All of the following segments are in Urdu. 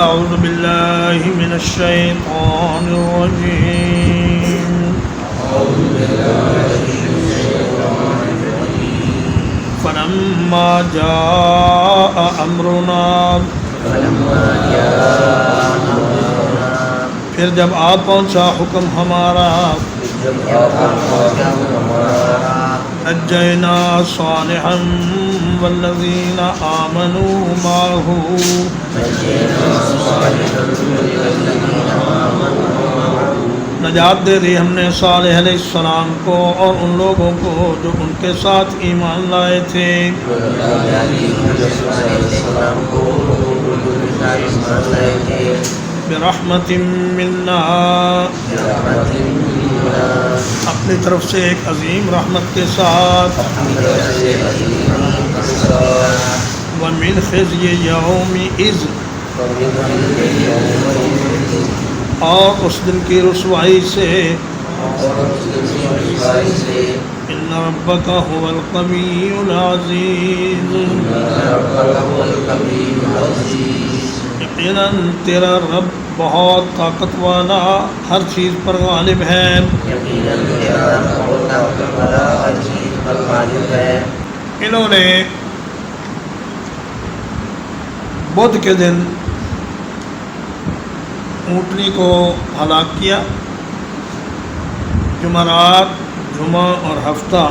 أعوذ بالله من الشيطان الرجيم فلما جاء أمرنا پھر جب آ پہنچا حکم ہمارا نجینا صالحا والذین آمنوا معه نجات دے دی ہم نے صالح علیہ السلام کو اور ان لوگوں کو جو ان کے ساتھ ایمان لائے تھے برحمت منا اپنی طرف سے ایک عظیم رحمت کے ساتھ ومن خزي يومئذ اور اس دن کی رسوائی سے ان ربک هو القوی العزیز یقیناً تیرا رب بہت طاقت والا ہر چیز پر غالب ہے انہوں نے بدھ کے دن اونٹنی کو ہلاک کیا جمعرات جمعہ اور ہفتہ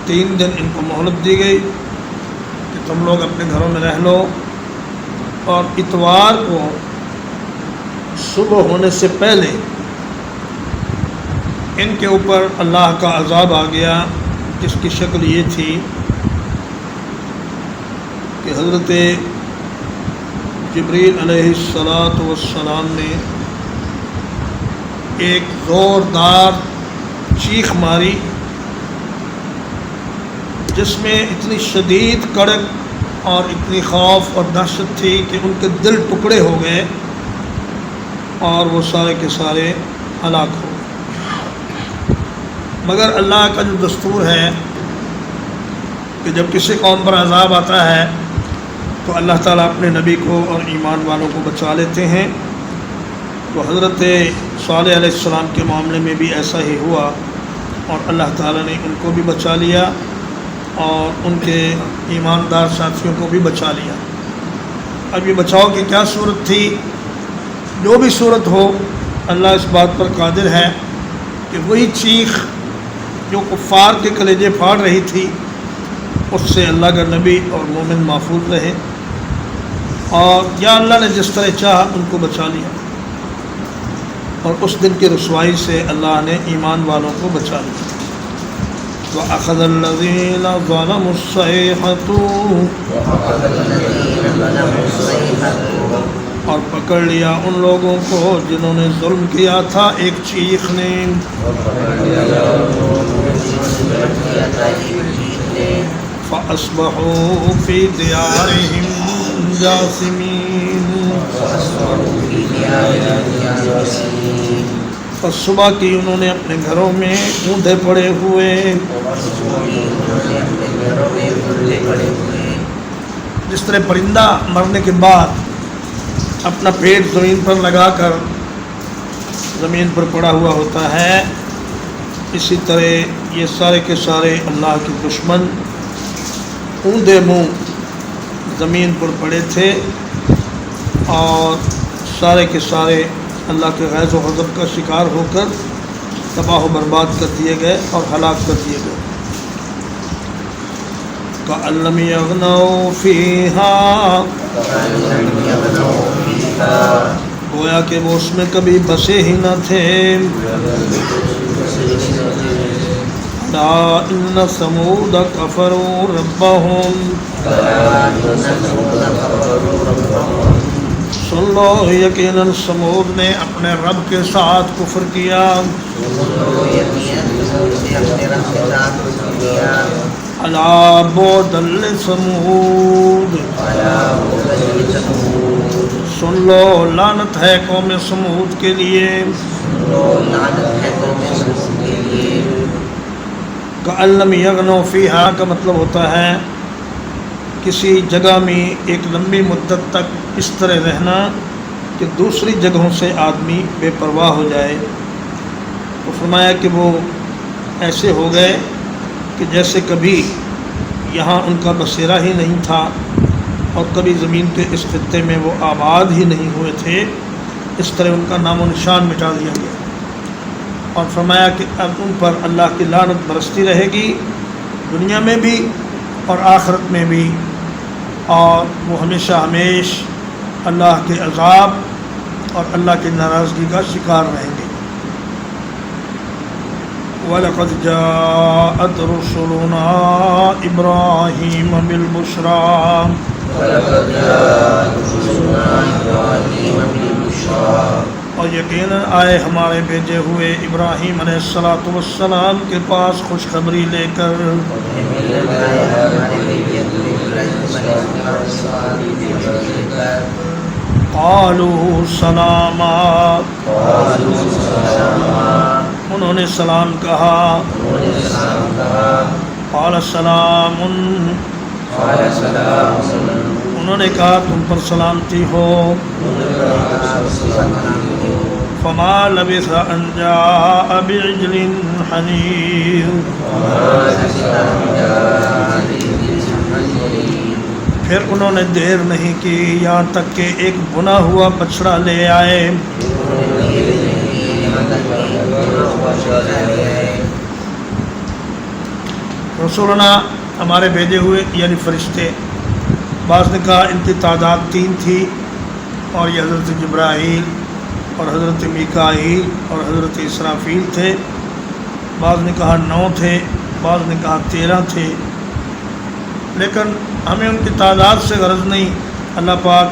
3 دن ان کو مہلت دی گئی کہ تم لوگ اپنے گھروں میں رہ لو اور اتوار کو صبح ہونے سے پہلے ان کے اوپر اللہ کا عذاب آ گیا جس کی شکل یہ تھی کہ حضرت جبریل علیہ السلام نے ایک زوردار چیخ ماری جس میں اتنی شدید کڑک اور اتنی خوف اور دہشت تھی کہ ان کے دل ٹکڑے ہو گئے اور وہ سارے کے سارے ہلاک ہو گئے۔ مگر اللہ کا جو دستور ہے کہ جب کسی قوم پر عذاب آتا ہے تو اللہ تعالیٰ اپنے نبی کو اور ایمان والوں کو بچا لیتے ہیں، تو حضرت صالح علیہ السلام کے معاملے میں بھی ایسا ہی ہوا اور اللہ تعالیٰ نے ان کو بھی بچا لیا اور ان کے ایماندار ساتھیوں کو بھی بچا لیا۔ اب یہ بچاؤ کی کیا صورت تھی؟ جو بھی صورت ہو اللہ اس بات پر قادر ہے کہ وہی چیخ جو کفار کے کلیجے پھاڑ رہی تھی اس سے اللہ کا نبی اور مومن محفوظ رہے، اور یا اللہ نے جس طرح چاہا ان کو بچا لیا، اور اس دن کی رسوائی سے اللہ نے ایمان والوں کو بچا لیا۔ وَأَخَذَ الَّذِينَ ظَلَمُوا الصَّيْحَةُ اور پکڑ لیا ان لوگوں کو جنہوں نے ظلم کیا تھا ایک چیخ نے، فَأَصْبَحُوا فِي دِيَارِهِمْ جَاثِمِينَ اور صبح کی انہوں نے اپنے گھروں میں اوندھے پڑے ہوئے، جس طرح پرندہ مرنے کے بعد اپنا پیٹ زمین پر لگا کر زمین پر پڑا ہوا ہوتا ہے، اسی طرح یہ سارے کے سارے اللہ کے دشمن اوندھے منہ زمین پر پڑے تھے اور سارے کے سارے اللہ کے غیظ و غضب کا شکار ہو کر تباہ و برباد کر دیے گئے اور ہلاک کر دیے گئے۔ کأن لم یغنوا فیہا گویا کہ وہ اس میں کبھی بسے ہی نہ تھے۔ الا ان ثمود کفروا ربهم سن لو یقیناً ثمود نے اپنے رب کے ساتھ کفر کیا۔ الا بعدا لثمود سن لو لعنت ہے قوم ثمود کے لیے۔ کأن لم یغنوا فیہا کا مطلب ہوتا ہے کسی جگہ میں ایک لمبی مدت تک اس طرح رہنا کہ دوسری جگہوں سے آدمی بے پرواہ ہو جائے، تو فرمایا کہ وہ ایسے ہو گئے کہ جیسے کبھی یہاں ان کا بسیرا ہی نہیں تھا اور کبھی زمین کے اس خطے میں وہ آباد ہی نہیں ہوئے تھے، اس طرح ان کا نام و نشان مٹا دیا گیا۔ اور فرمایا کہ اب ان پر اللہ کی لعنت برستی رہے گی، دنیا میں بھی اور آخرت میں بھی، اور وہ ہمیشہ ہمیش اللہ کے عذاب اور اللہ کی ناراضگی کا شکار رہیں گے۔ وَلَقَدْ جَاءَتْ رُسُلُنَا إِبْرَاهِيمَ بِالْبُشْرَىٰ اور یقیناً آئے ہمارے بھیجے ہوئے ابراہیم علیہ السلام کے پاس خوشخبری لے کر، قالوا سلاما، انہوں نے سلام کہا، قال سلام، انہوں نے کہا تم پر سلامتی ہو۔ فما لبث ان جاء بعجل حنیذ، پھر انہوں نے دیر نہیں کی یہاں تک کہ ایک بنا ہوا بچڑا لے آئے۔ رسولنا ہمارے بھیجے ہوئے یعنی فرشتے، بعض نے کہا ان کی تعداد 3 تھی، اور یہ حضرت جبرائیل اور حضرت میکائیل اور حضرت اسرافیل تھے، بعض نے کہا 9 تھے، بعض نے کہا 13 تھے، لیکن ہمیں ان کی تعداد سے غرض نہیں۔ اللہ پاک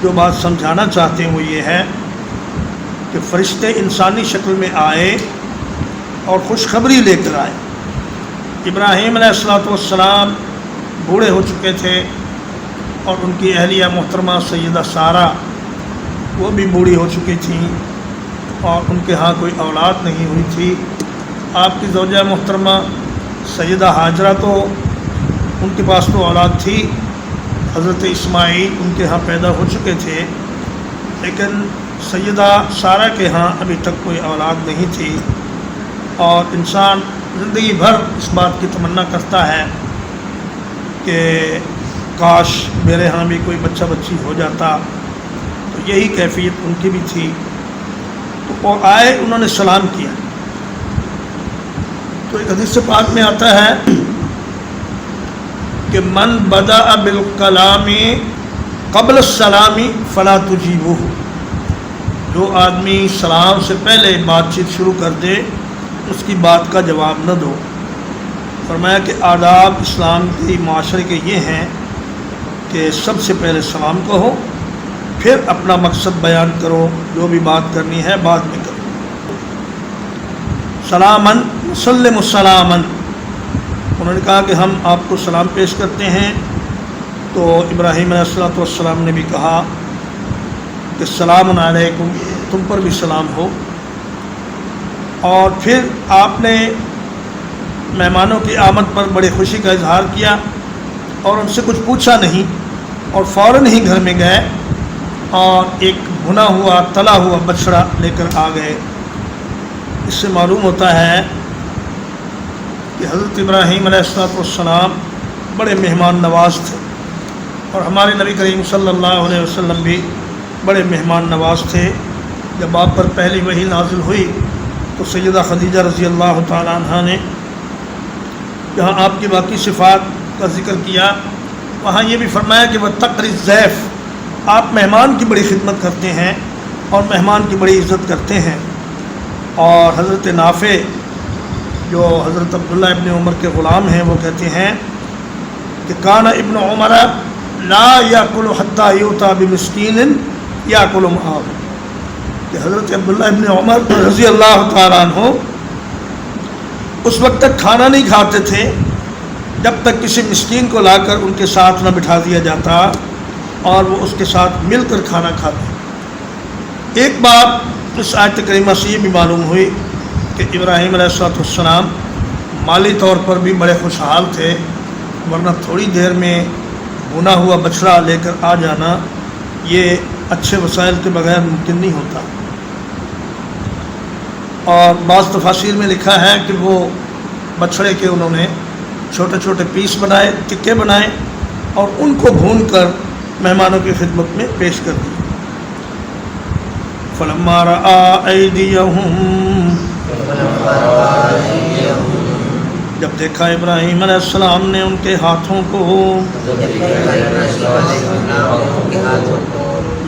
جو بات سمجھانا چاہتے ہیں وہ یہ ہے کہ فرشتے انسانی شکل میں آئے اور خوشخبری لے کر آئے۔ ابراہیم علیہ السلام بوڑھے ہو چکے تھے، اور ان کی اہلیہ محترمہ سیدہ سارہ وہ بھی بوڑھی ہو چکی تھیں، اور ان کے ہاں کوئی اولاد نہیں ہوئی تھی۔ آپ کی زوجہ محترمہ سیدہ ہاجرہ تو ان کے پاس تو اولاد تھی، حضرت اسماعیل ان کے ہاں پیدا ہو چکے تھے، لیکن سیدہ سارہ کے ہاں ابھی تک کوئی اولاد نہیں تھی۔ اور انسان زندگی بھر اس بات کی تمنا کرتا ہے کہ کاش میرے ہاں بھی کوئی بچہ بچی ہو جاتا، تو یہی کیفیت ان کی بھی تھی۔ تو وہ آئے، انہوں نے سلام کیا۔ تو ایک حدیث پاک میں آتا ہے کہ من بدأ بالکلام قبل السلام فلا تجیبہ، جو آدمی سلام سے پہلے بات چیت شروع کر دے اس کی بات کا جواب نہ دو۔ فرمایا کہ آداب اسلام کے معاشرے کے یہ ہیں کہ سب سے پہلے سلام کہو، پھر اپنا مقصد بیان کرو، جو بھی بات کرنی ہے بعد میں کرو۔ سلامن وسلم السلامن، انہوں نے کہا کہ ہم آپ کو سلام پیش کرتے ہیں۔ تو ابراہیم علیہ السلام نے بھی کہا کہ السلام علیکم، تم پر بھی سلام ہو۔ اور پھر آپ نے مہمانوں کی آمد پر بڑی خوشی کا اظہار کیا، اور ان سے کچھ پوچھا نہیں، اور فوراً ہی گھر میں گئے اور ایک بھنا ہوا تلا ہوا بچڑا لے کر آ گئے۔ اس سے معلوم ہوتا ہے کہ حضرت ابراہیم علیہ السلام بڑے مہمان نواز تھے، اور ہمارے نبی کریم صلی اللہ علیہ وسلم بھی بڑے مہمان نواز تھے۔ جب آپ پر پہلی وحی نازل ہوئی تو سیدہ خدیجہ رضی اللہ تعالیٰ عنہ نے جہاں آپ کی باقی صفات کا ذکر کیا، وہاں یہ بھی فرمایا کہ وہ تقری الضیف، آپ مہمان کی بڑی خدمت کرتے ہیں اور مہمان کی بڑی عزت کرتے ہیں۔ اور حضرت نافع جو حضرت عبداللہ ابن عمر کے غلام ہیں وہ کہتے ہیں کہ کان ابن عمر لا یاکل حتی یؤتی بمسکین یاکل معہ، کہ حضرت عبداللہ ابن عمر رضی اللہ تعالیٰ عنہ اس وقت تک کھانا نہیں کھاتے تھے جب تک کسی مسکین کو لا کر ان کے ساتھ نہ بٹھا دیا جاتا اور وہ اس کے ساتھ مل کر کھانا کھاتے۔ ایک بات اس آیت کریمہ سے یہ بھی معلوم ہوئی کہ ابراہیم علیہ السلام مالی طور پر بھی بڑے خوشحال تھے، ورنہ تھوڑی دیر میں بنا ہوا بچڑا لے کر آ جانا یہ اچھے وسائل کے بغیر ممکن نہیں ہوتا۔ اور بعض تفاسیر میں لکھا ہے کہ وہ بچھڑے کے انہوں نے چھوٹے چھوٹے پیس بنائے، ٹکے بنائے اور ان کو بھون کر مہمانوں کی خدمت میں پیش کر دی۔ فلما رأى أيديهم، جب دیکھا ابراہیم علیہ السلام نے ان کے ہاتھوں کو،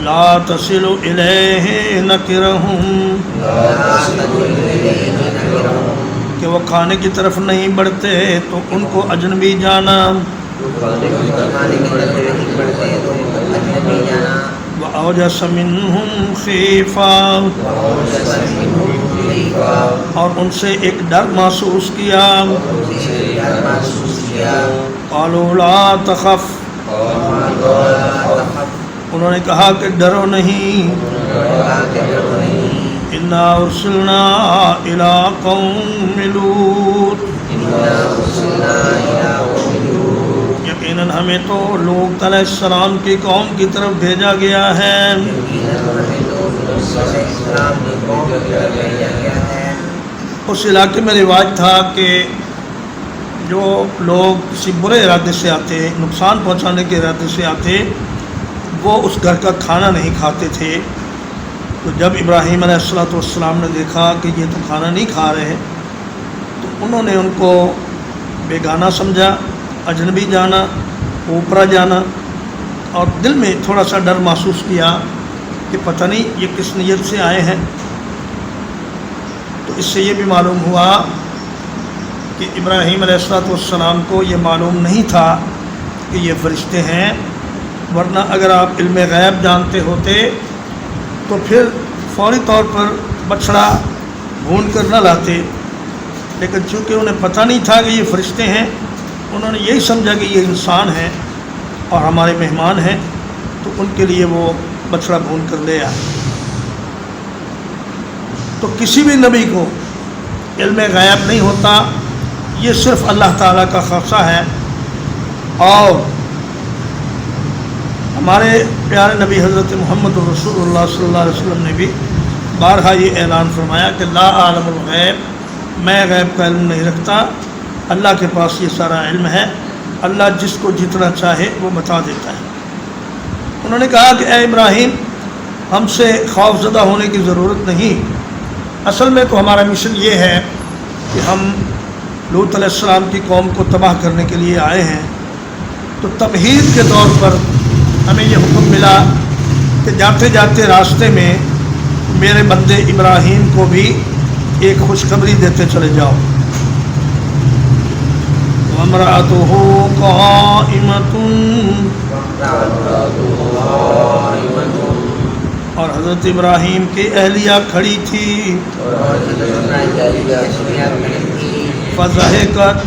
لا تصل إليه نكرهم، کہ وہ کھانے کی طرف نہیں بڑھتے تو ان کو اجنبی جانا، وأوجس منهم خیفہ، اور ان سے ایک ڈر محسوس کیا، قالوا لا تخف، انہوں نے کہا کہ ڈرو نہیں، انا ارسلنا الى قوم لوط، یقیناً ہمیں تو لوط علیہ السلام کی قوم کی طرف بھیجا گیا ہے۔ اس علاقے میں رواج تھا کہ جو لوگ کسی برے ارادے سے آتے، نقصان پہنچانے کے ارادے سے آتے، وہ اس گھر کا کھانا نہیں کھاتے تھے۔ تو جب ابراہیم علیہ السلام نے دیکھا کہ یہ تو کھانا نہیں کھا رہے، تو انہوں نے ان کو بیگانہ سمجھا، اجنبی جانا، اوپرا جانا، اور دل میں تھوڑا سا ڈر محسوس کیا کہ پتہ نہیں یہ کس نیت سے آئے ہیں۔ تو اس سے یہ بھی معلوم ہوا کہ ابراہیم علیہ السلام کو یہ معلوم نہیں تھا کہ یہ فرشتے ہیں، ورنہ اگر آپ علم غیب جانتے ہوتے تو پھر فوری طور پر بچھڑا بھون کر نہ لاتے، لیکن چونکہ انہیں پتہ نہیں تھا کہ یہ فرشتے ہیں، انہوں نے یہی سمجھا کہ یہ انسان ہیں اور ہمارے مہمان ہیں، تو ان کے لیے وہ بچھڑا بھون کر لے آئے۔ تو کسی بھی نبی کو علم غیب نہیں ہوتا، یہ صرف اللہ تعالیٰ کا خاصہ ہے۔ اور ہمارے پیارے نبی حضرت محمد رسول اللہ صلی اللہ علیہ وسلم نے بھی بارہا یہ اعلان فرمایا کہ لا عالم الغیب، میں غیب کا علم نہیں رکھتا، اللہ کے پاس یہ سارا علم ہے، اللہ جس کو جتنا چاہے وہ بتا دیتا ہے۔ انہوں نے کہا کہ اے ابراہیم، ہم سے خوف زدہ ہونے کی ضرورت نہیں، اصل میں تو ہمارا مشن یہ ہے کہ ہم لوط علیہ السلام کی قوم کو تباہ کرنے کے لیے آئے ہیں۔ تو تمہید کے طور پر ہمیں یہ حکم ملا کہ جاتے جاتے راستے میں میرے بندے ابراہیم کو بھی ایک خوشخبری دیتے چلے جاؤ۔ وَامْرَأَتُهُ قَائِمَةٌ، اور حضرت ابراہیم کی اہلیہ کھڑی تھی، فَضَحِكَتْ،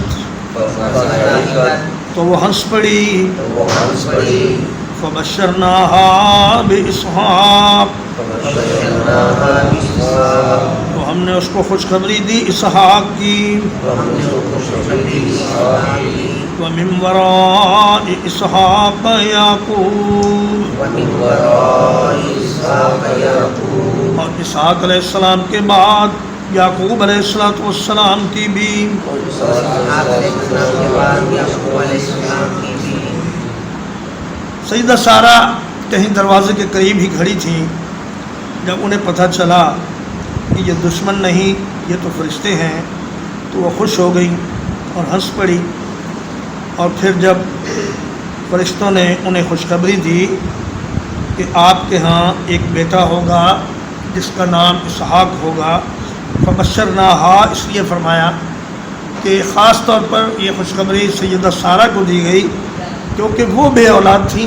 تو وہ ہنس پڑی، فَبَشَّرْنَاهَا بِإِسْحَاقَ، تو ہم نے اس کو خوشخبری دی اسحاق کی، وَمِن وَرَاءِ إِسْحَاقَ يَعْقُوبَ، اور اسحاق علیہ السلام کے بعد یعقوب علیہ السلام کی بھی۔ سیدہ سارہ کہیں دروازے کے قریب ہی کھڑی تھیں، جب انہیں پتہ چلا کہ یہ دشمن نہیں، یہ تو فرشتے ہیں، تو وہ خوش ہو گئی اور ہنس پڑی۔ اور پھر جب فرشتوں نے انہیں خوشخبری دی کہ آپ کے ہاں ایک بیٹا ہوگا جس کا نام اسحاق ہوگا، فبشرناہا اس لیے فرمایا کہ خاص طور پر یہ خوشخبری سیدہ سارہ کو دی گئی کیونکہ وہ بے اولاد تھیں،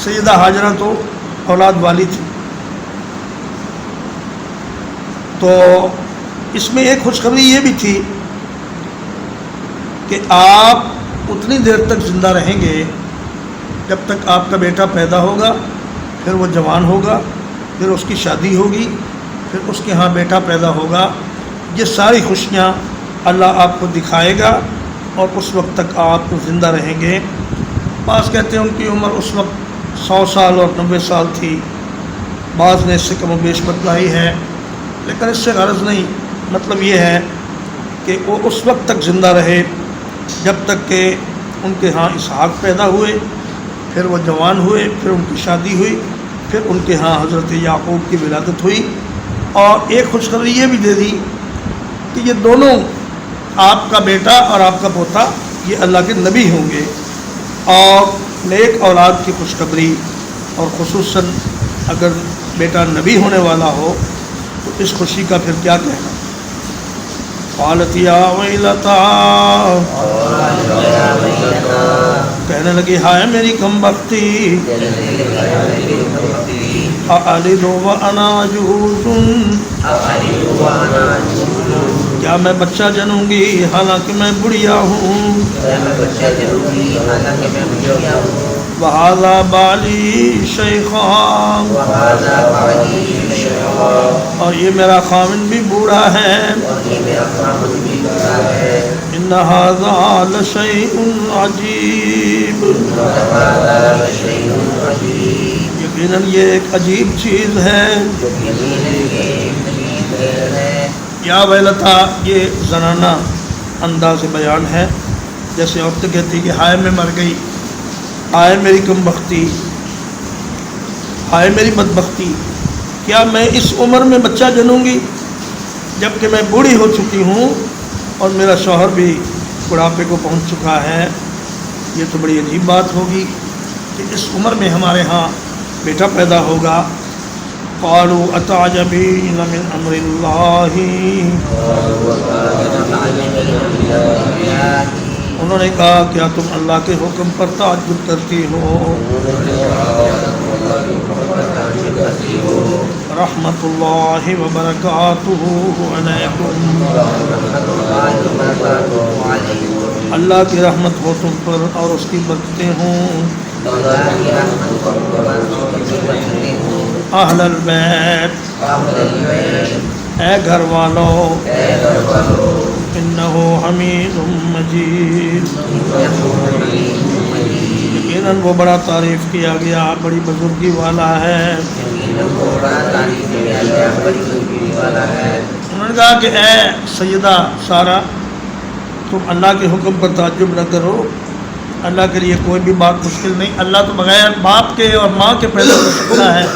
سیدہ ہاجرہ تو اولاد والی تھی۔ تو اس میں ایک خوشخبری یہ بھی تھی کہ آپ اتنی دیر تک زندہ رہیں گے جب تک آپ کا بیٹا پیدا ہوگا، پھر وہ جوان ہوگا، پھر اس کی شادی ہوگی، پھر اس کے ہاں بیٹا پیدا ہوگا۔ یہ ساری خوشیاں اللہ آپ کو دکھائے گا اور اس وقت تک آپ زندہ رہیں گے۔ بعض کہتے ہیں ان کی عمر اس وقت 100 سال اور 90 سال تھی، بعض نے اس سے کم و بیش بتلائی ہے، لیکن اس سے غرض نہیں، مطلب یہ ہے کہ وہ اس وقت تک زندہ رہے جب تک کہ ان کے ہاں اسحاق پیدا ہوئے، پھر وہ جوان ہوئے، پھر ان کی شادی ہوئی، پھر ان کے ہاں حضرت یعقوب کی ولادت ہوئی۔ اور ایک خوشخبری یہ بھی دے دی کہ یہ دونوں، آپ کا بیٹا اور آپ کا پوتا، یہ اللہ کے نبی ہوں گے، اور نیک اولاد کی خوشخبری، اور خصوصاً اگر بیٹا نبی ہونے والا ہو تو اس خوشی کا پھر کیا کہنا۔ قالت یا ویلتا، کہنے لگی ہائے میری کم بختی، اَأَلِدُ وَأَنَا عَجُوزٌ، کیا میں بچہ جنوں گی حالانکہ میں بڑھیا ہوں، وَهَذَا بَالِي شَيْخًا، اور یہ میرا خاوند بھی بوڑھا ہے، إِنَّ هَذَا لَشَيْءٌ عَجِيبٌ، یقیناً یہ ایک عجیب چیز ہے۔ یا ویلتا یہ زنانہ انداز بیان ہے، جیسے عورتیں کہتی کہ ہائے میں مر گئی، ہائے میری کم بختی، ہائے میری بدبختی، کیا میں اس عمر میں بچہ جنوں گی جب کہ میں بوڑھی ہو چکی ہوں اور میرا شوہر بھی بڑھاپے کو پہنچ چکا ہے۔ یہ تو بڑی عجیب بات ہوگی کہ اس عمر میں ہمارے ہاں بیٹا پیدا ہوگا۔ قالوا اتعجبین من امر اللہ، انہوں نے کہا کیا تم اللہ کے حکم پر تعجب کرتی ہو؟ رحمت اللہ وبرکاتہ علیکم، اللہ کی رحمت ہو تم پر اور اس کی برکتیں ہوں۔ اہل البیت، اے گھر والو، انہ حمید مجید، یقیناً وہ بڑا تعریف کیا گیا، بڑی بزرگی والا ہے۔ انہوں نے کہا کہ اے سیدہ سارہ، تم اللہ کے حکم پر تعجب نہ کرو، اللہ کے لیے کوئی بھی بات مشکل نہیں، اللہ تو بغیر باپ کے اور ماں کے پیدا کر سکتا ہے،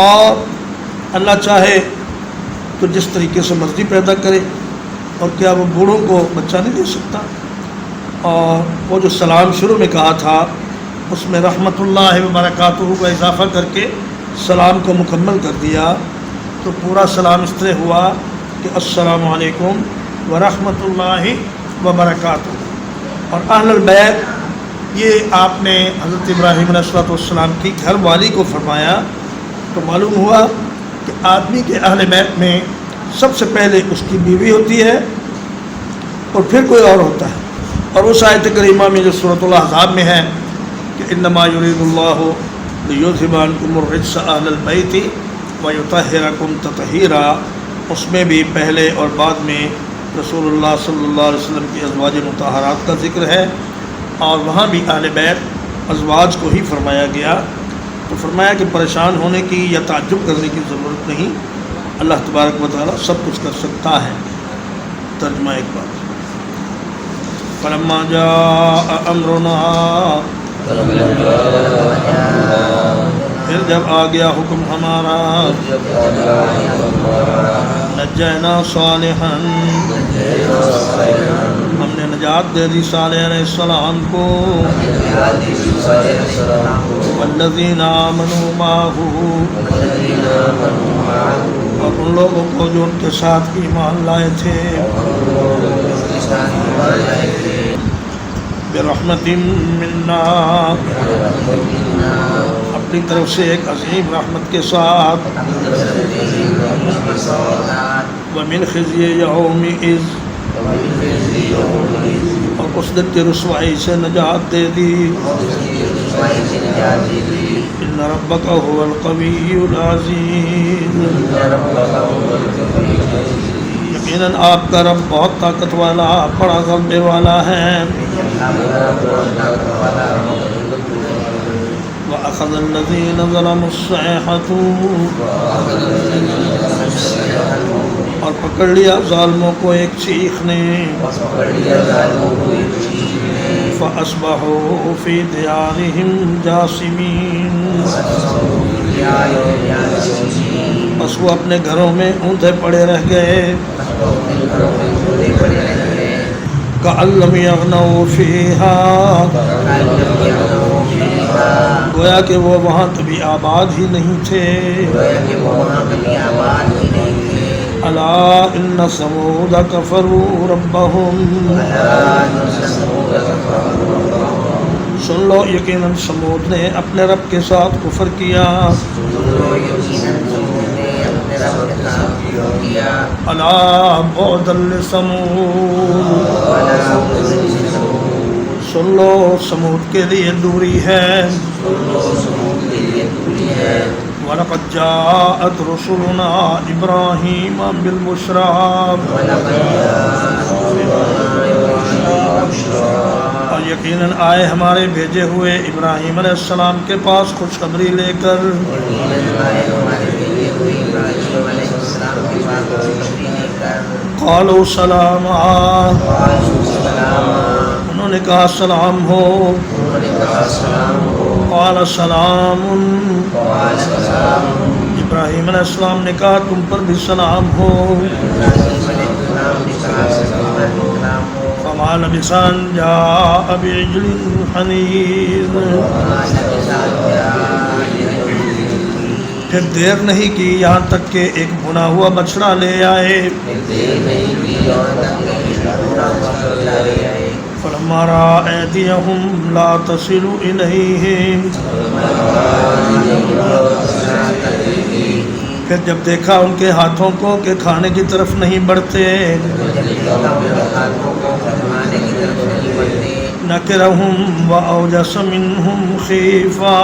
اور اللہ چاہے تو جس طریقے سے مرضی پیدا کرے، اور کیا وہ بوڑھوں کو بچہ نہیں دے سکتا؟ اور وہ جو سلام شروع میں کہا تھا اس میں رحمت اللہ وبرکاتہ کا اضافہ کر کے سلام کو مکمل کر دیا، تو پورا سلام اس طرح ہوا کہ السلام علیکم ورحمۃ اللہ وبرکاتہ۔ اور اہل البیت یہ آپ نے حضرت ابراہیم علیہ السلام کی گھر والی کو فرمایا، تو معلوم ہوا کہ آدمی کے اہل بیت میں سب سے پہلے اس کی بیوی ہوتی ہے اور پھر کوئی اور ہوتا ہے۔ اور اس آیت کریمہ میں جو سورۃ الاحزاب میں ہے کہ انما یرید اللہ لیذھب عنکم الرجس اہل البیت ویطہرکم تطہیرا، اس میں بھی پہلے اور بعد میں رسول اللہ صلی اللہ علیہ وسلم کی ازواج مطہرات کا ذکر ہے، اور وہاں بھی اہل بیت ازواج کو ہی فرمایا گیا۔ تو فرمایا کہ پریشان ہونے کی یا تعجب کرنے کی ضرورت نہیں، اللہ تبارک و تعالیٰ سب کچھ کر سکتا ہے۔ ترجمہ ایک بار، فلما جاء امرنا، پھر جب آ گیا حکم ہمارا، نجینا صالحا، ہم نے نجات دے دی صالح علیہ السلام کو، والذین آمنوا معہ، اور ان لوگوں کو جو ان کے ساتھ ایمان لائے تھے، برحمت منا، اپنی طرف سے ایک عظیم رحمت کے ساتھ، ومن خزي يومئذ، اور اس دن کی رسوائی سے نجات دے دی، ان ربک هو القوی العزیز، یقیناً آپ کا رب بہت طاقت والا، بڑا غلبے والا ہے۔ فأخذ الذين ظلموا الصيحة اور پکڑ لیا ظالموں کو ایک چیخ نے فأصبحوا في ديارهم جاثمين بس وہ اپنے گھروں میں اونھے پڑے رہ گئے كأن لم يغنوا فيها گویا کہ وہ وہاں کبھی آباد ہی نہیں تھے الا ان ثمود كفروا ربهم سن لو یقیناً سمود نے اپنے رب کے ساتھ کفر کیا الا بعدا لثمود سن لو سمود کے لیے دوری ہے وَلَقَدْ جَاءَتْ رُسُلُنَا إِبْرَاهِيمَ بِالْبُشْرَى اور یقیناً آئے ہمارے بھیجے ہوئے ابراہیم علیہ السلام کے پاس خوشخبری لے کر قالوا سلاما انہوں نے کہا سلام ہو قال سلام ابراہیم علیہ السلام نے کہا تم پر بھی سلام ہو فما لبث أن جاء بعجل حنيذ پھر دیر نہیں کی یہاں تک کہ ایک بھنا ہوا بچڑا لے آئے فلما رأى أيديهم لا تصل إليهم پھر جب دیکھا ان کے ہاتھوں کو کہ کھانے کی طرف نہیں بڑھتے نکرہم وأوجس منہم خیفہ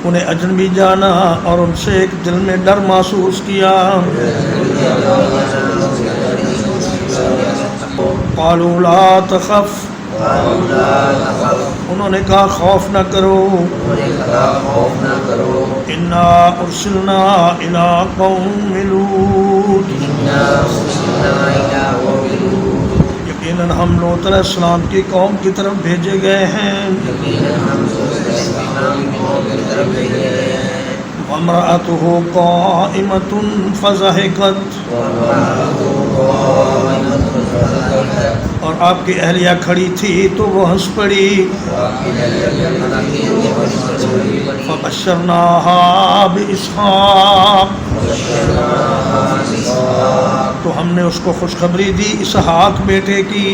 انہیں اجنبی جانا اور ان سے ایک دل میں ڈر محسوس کیا قالوا لا تخف انہوں نے کہا خوف نہ کرو انا ارسلنا الى قوم لوط یقیناً ہم لوط علیہ السلام کی قوم کی طرف بھیجے گئے ہیں وامرأته قائمة فضحكت اور آپ کی اہلیہ کھڑی تھی تو وہ ہنس پڑی فبشرناها بإسحاق تو ہم نے اس کو خوشخبری دی اسحاق بیٹے کی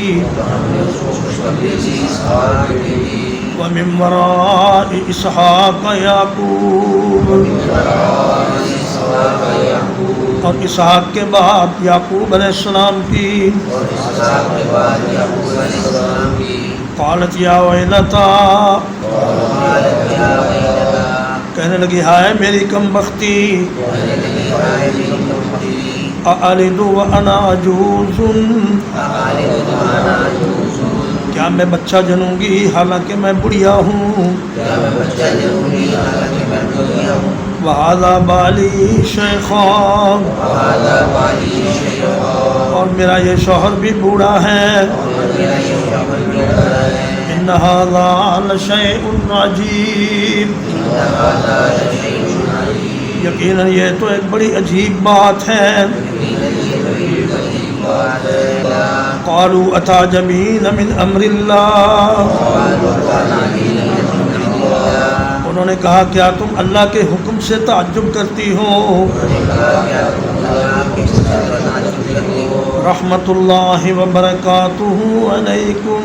ومن وراء اسحاق یعقوب اور اسحاق کے بعد یعقوب علیہ السلام کی قالت یا ویلتا کہنے لگی ہائے میری کم بختی اَأَلِدُ وَأَنَا عَجُوزٌ کیا میں بچہ جنوں گی حالانکہ میں بڑھیا ہوں وَهَذَا بَالِي شَيْخًا اور میرا یہ شوہر بھی بوڑھا ہے إِنَّ هَذَا لَشَيْءٌ عَجِيبٌ یقیناً یہ تو ایک بڑی عجیب بات ہے قالوا أتعجبين من أمر الله انہوں نے کہا کیا تم اللہ کے حکم سے تعجب کرتی ہو رحمت اللہ وبرکاتہ علیکم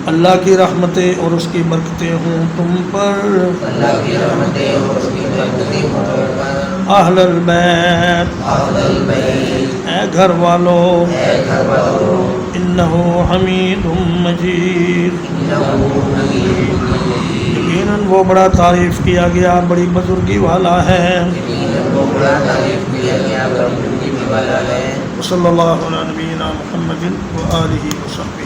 اللہ کی رحمتیں اور اس کی برکتیں ہوں تم پر اہل البیت اے گھر والوں انہو حمید مجید یقیناً وہ بڑا تعریف کیا گیا بڑی بزرگی والا ہے وصلی اللہ علی نبینا محمد وآلہ وصحبہ.